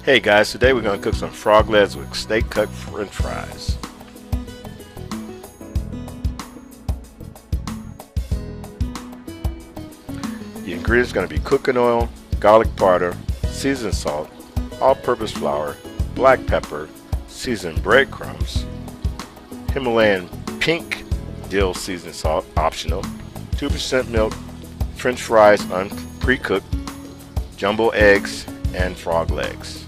Hey guys, today we're going to cook some frog legs with steak cut french fries. The ingredients are going to be cooking oil, garlic powder, seasoned salt, all-purpose flour, black pepper, seasoned breadcrumbs, Himalayan pink dill seasoned salt, optional, 2% milk, french fries pre-cooked, jumbo eggs, and frog legs.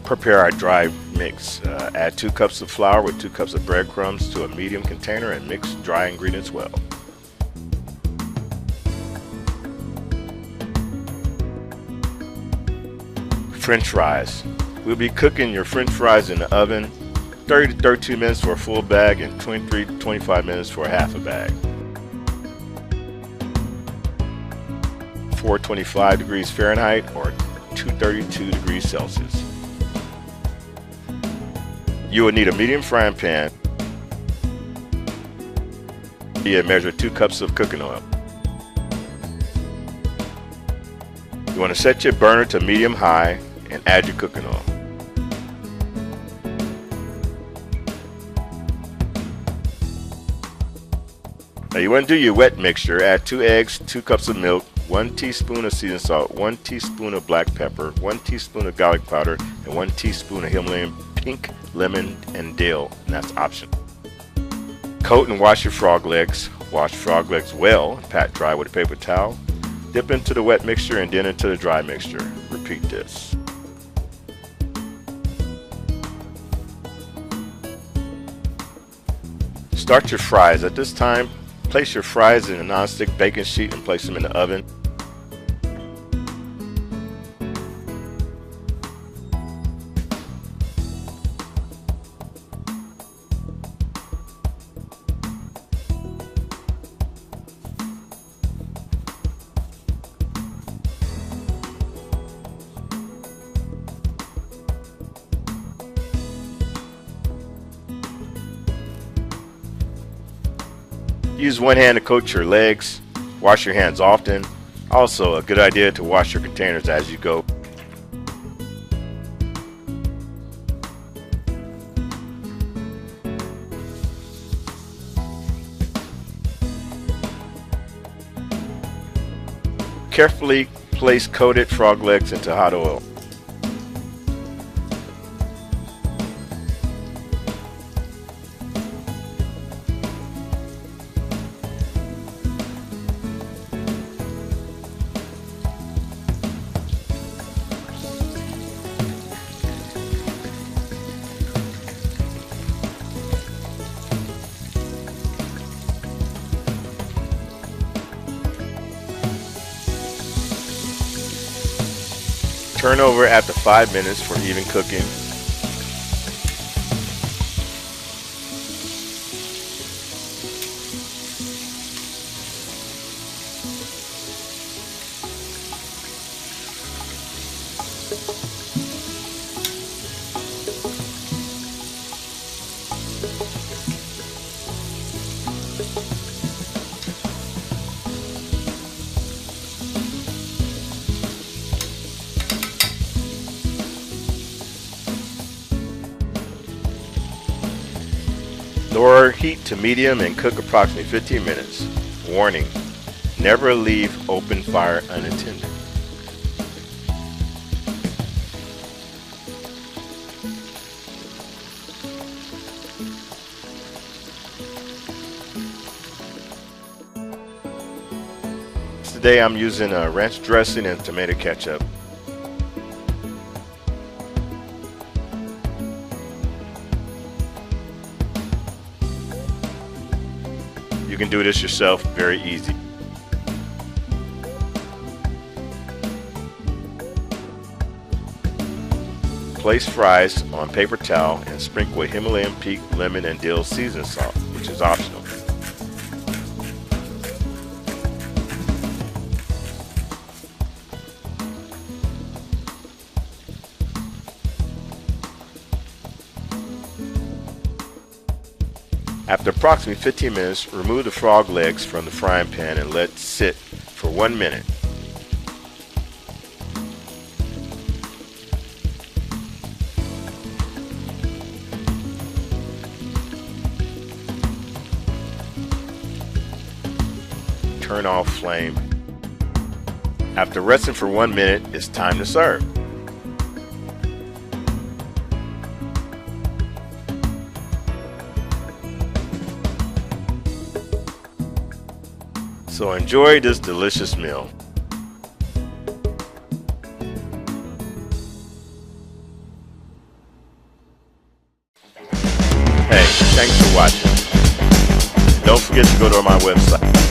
Prepare our dry mix. Add 2 cups of flour with 2 cups of breadcrumbs to a medium container and mix dry ingredients well. French fries. We'll be cooking your french fries in the oven 30 to 32 minutes for a full bag and 23 to 25 minutes for a half a bag. 425 degrees Fahrenheit or 232 degrees Celsius. You will need a medium frying pan. You measure 2 cups of cooking oil. You want to set your burner to medium high and add your cooking oil. Now you want to do your wet mixture. Add 2 eggs, 2 cups of milk, 1 teaspoon of seasoned salt, 1 teaspoon of black pepper, 1 teaspoon of garlic powder, and 1 teaspoon of Himalayan pink, lemon, and dill, and that's optional. Coat and wash your frog legs. Wash frog legs well and pat dry with a paper towel. Dip into the wet mixture and then into the dry mixture. Repeat this. Start your fries. At this time, place your fries in a non-stick baking sheet and place them in the oven. Use one hand to coat your legs. Wash your hands often. Also, a good idea to wash your containers as you go. Carefully place coated frog legs into hot oil. Turn over after 5 minutes for even cooking. Lower heat to medium and cook approximately 15 minutes. Warning: never leave open fire unattended. Today I'm using ranch dressing and tomato ketchup. You can do this yourself, very easy. Place fries on paper towel and sprinkle with Himalayan pink, lemon, and dill seasoned salt, which is optional. After approximately 15 minutes, remove the frog legs from the frying pan and let sit for 1 minute. Turn off flame. After resting for 1 minute, it's time to serve. So enjoy this delicious meal. Hey, thanks for watching. Don't forget to go to my website.